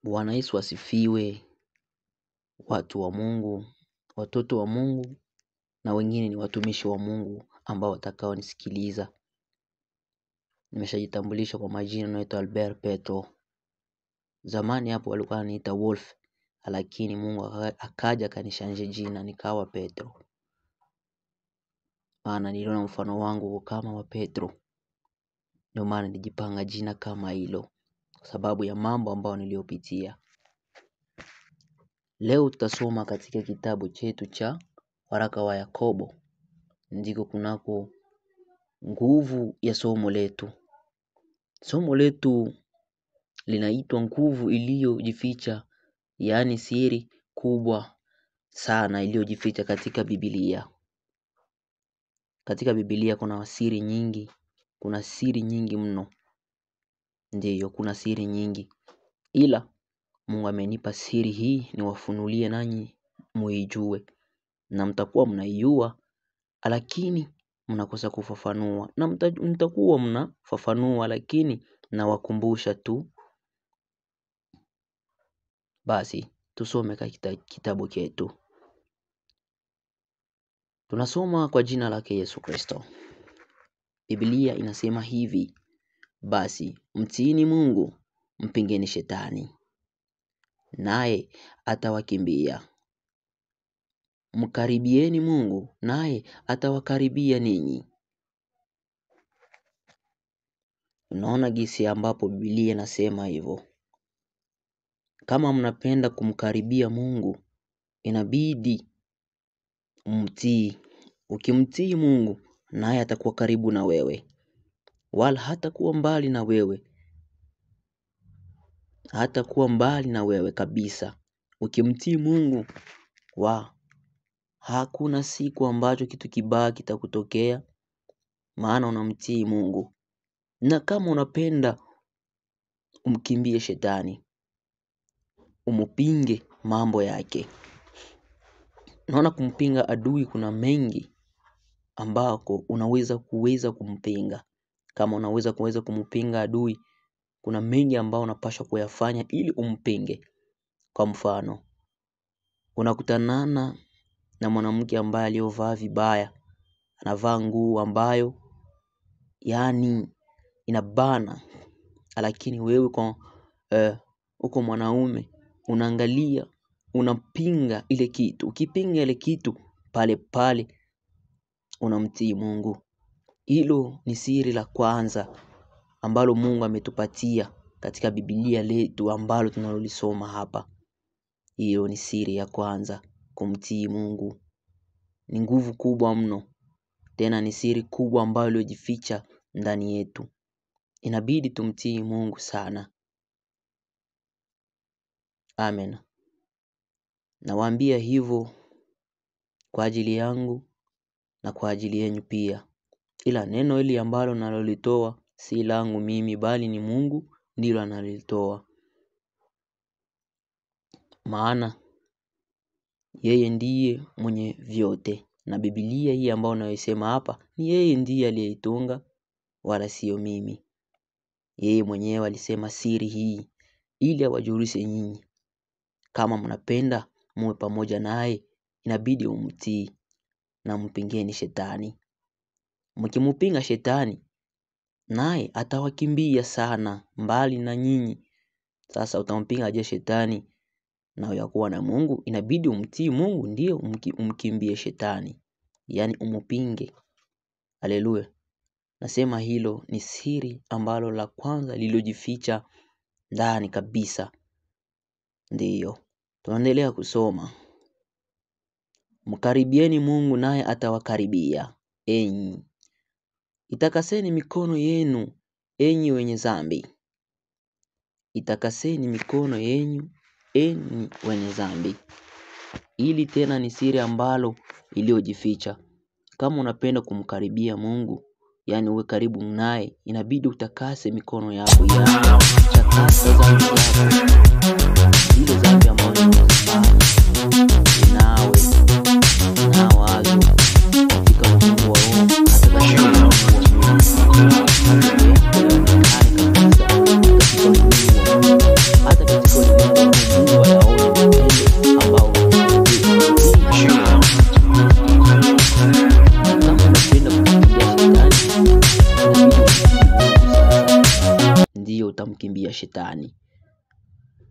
Bwana Yesu asifiwe, watu wa Mungu, watoto wa Mungu na wengine ni watumishi wa Mungu ambao watakao nisikiliza. Nimeshajitambulisha kwa majina, naitwa Albert Petro. Zamani hapo walikuwa wananiita Wolf, lakini Mungu akaja akanishanjia jina nikawa Petro. Maana niliona mfano wangu kama wa Petro. Ndio maana nijipanga jina kama hilo kwa sababu ya mambo ambayo niliyopitia. Leo tutasoma katika kitabu chetu cha waraka wa Yakobo. Ndiko kunako nguvu ya somo letu. Somo letu linaitwa nguvu iliyojificha, yaani siri kubwa sana iliyojificha katika Biblia. Katika Biblia kuna siri nyingi, kuna siri nyingi mno. Ndiyo, kuna siri nyingi. Ila Mungu amenipa siri hii niwafunulie nanyi muijue. Na mtakuwa mnaijua, lakini mnakosa kufafanua. Na mtakuwa mnafafanua, lakini nawakumbusha tu. Basi tusome katika kitabu chetu. Tunasoma kwa jina lake Yesu Kristo. Biblia inasema hivi: basi mtiini Mungu, mpingeni shetani, naye atawakimbia. Mkaribieni Mungu, naye atawakaribia ninyi. Unaona gisi ambapo Biblia inasema hivyo. Kama mnapenda kumkaribia Mungu, inabidi umtii. Ukimtii Mungu, naye atakuwa karibu na wewe, wala hatakuwa mbali na wewe. Hatakuwa mbali na wewe kabisa. Ukimtii Mungu, hakuna siku ambacho kitu kibaya kitakutokea, maana unamtii Mungu. Na kama unapenda umkimbie shetani, umupinge mambo yake. Naona kumpinga adui kuna mengi ambako unaweza kumpinga. Kama unaweza kumpinga adui, kuna mengi ambao unapaswa kuyafanya ili umpinge. Kwa mfano, unakutanana na mwanamke ambaye aliyovaa vibaya, anavaa nguo ambayo yani inabana, lakini wewe uko mwanaume unaangalia, unapinga ile kitu. Ukipinga ile kitu, pale pale unamtii Mungu. Hilo ni siri la kwanza ambalo Mungu ametupatia katika Biblia letu ambalo tunalolisoma hapa. Hiyo ni siri ya kwanza, kumtii Mungu. Ni nguvu kubwa mno. Tena ni siri kubwa ambayo iliyojificha ndani yetu. Inabidi tumtii Mungu sana. Amen. Nawaambia hivyo kwa ajili yangu na kwa ajili yenu pia. Ila neno hili ambalo nalolitoa si langu mimi, bali ni Mungu ndilo analitoa. Maana yeye ndiye mwenye vyote. Na Biblia hii ambayo naisema hapa, ni yeye ndiye aliyeitunga, wala sio mimi. Yeye mwenyewe alisema siri hii ili awajulishe nyinyi. Kama mnapenda muwe pamoja naye, inabidi umtii na mpingeni shetani. Mkimpinga shetani, naye atawakimbia sana mbali na nyinyi. Sasa utampinga aje shetani na uyakuwa na Mungu? Inabidi umtii Mungu ndio umkimbie shetani, yani umpinge. Haleluya. Nasema hilo ni siri ambalo la kwanza lililojificha ndani kabisa. Ndiyo, tunaendelea kusoma. Mkaribieni Mungu, naye atawakaribia. Enyi, itakaseni mikono yenu, enyi wenye dhambi. Itakaseni mikono yenu, enyi wenye dhambi. Ili tena ni siri ambalo iliyojificha. Kama unapenda kumkaribia Mungu, yani uwe karibu naye, inabidi utakase mikono yako, yani chakasa dhambi yako. Ile dhambi ambayo unazifanya, nawe wazo katika Mungu wa roho, hata katika ulimwengu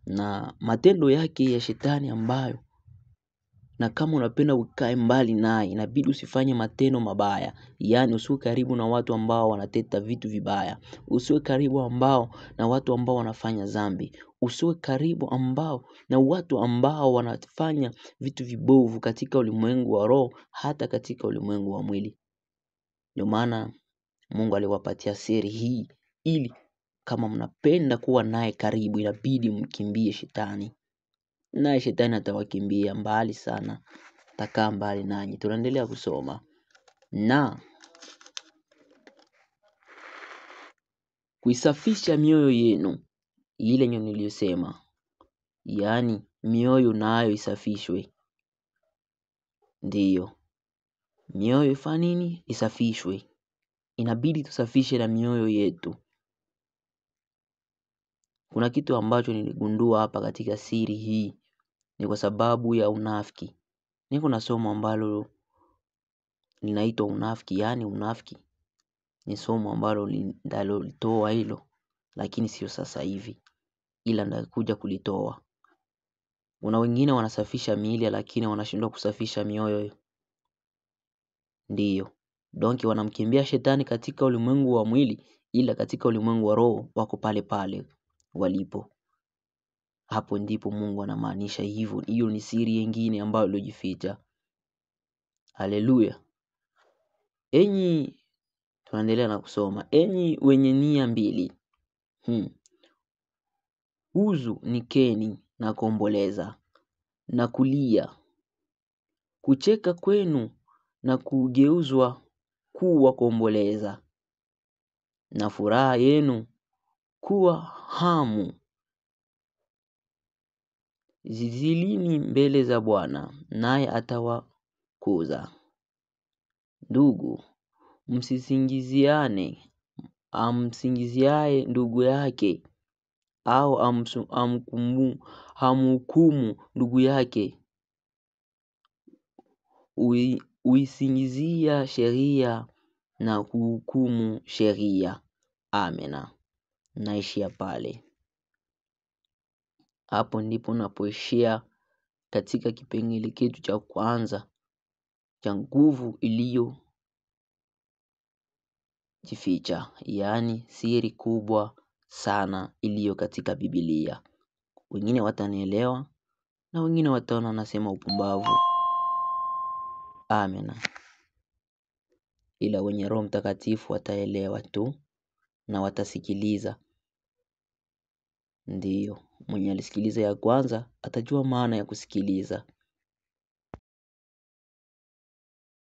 na matendo yake ya shetani ambayo, na kama unapenda ukae mbali naye, inabidi usifanye matendo mabaya. Yaani usiwe karibu na watu ambao wanatenda vitu vibaya. Usiwe karibu na watu ambao wanafanya dhambi. Usiwe karibu na watu ambao wanafanya vitu vibovu katika ulimwengu wa roho, hata katika ulimwengu wa mwili. Ndio maana Mungu aliwapatia siri hii, ili kama mnapenda kuwa naye karibu, inabidi mkimbie shetani. Naye shetani atawakimbia mbali sana, atakaa mbali nanyi. Tunaendelea kusoma. Na kuisafisha mioyo yenu, ile niliyosema. Yaani mioyo nayo isafishwe. Ndiyo. Mioyo ifanye nini? Isafishwe. Inabidi tusafishe na mioyo yetu. Kuna kitu ambacho niligundua hapa katika siri hii, ni kwa sababu ya unafiki. Niko na somo ambalo linaitwa unafiki, yaani unafiki ni somo ambalo nitalitoa hilo, lakini sio sasa hivi, ila nitakuja kulitoa. Kuna wengine wanasafisha miili lakini wanashindwa kusafisha mioyo. Ndiyo. Donc wanamkimbia shetani katika ulimwengu wa mwili, ila katika ulimwengu wa roho wako pale pale walipo. Hapo ndipo Mungu anamaanisha hivyo. Hiyo ni siri nyingine ambayo iliyojificha. Haleluya. Tunaendelea na kusoma. Enyi wenye nia mbili, huzunikeni na kuomboleza na kulia. Kucheka kwenu na kugeuzwa kuwa kuomboleza, na furaha yenu kuwa hamu. Zizilini mbele za Bwana, naye atawakuza. Ndugu, msisingiziane. Amsingiziaye ndugu yake au amhukumu ndugu yake, uisingizia sheria na kuhukumu sheria. Amena. Naishia pale. Hapo ndipo napoishia katika kipengele chetu cha kwanza cha nguvu iliyojificha, yaani siri kubwa sana iliyo katika Biblia. Wengine watanielewa na wengine wataona nasema upumbavu. Amena. Ila wenye Roho Mtakatifu wataelewa tu na watasikiliza. Ndiyo, mwenye alisikiliza ya kwanza atajua maana ya kusikiliza.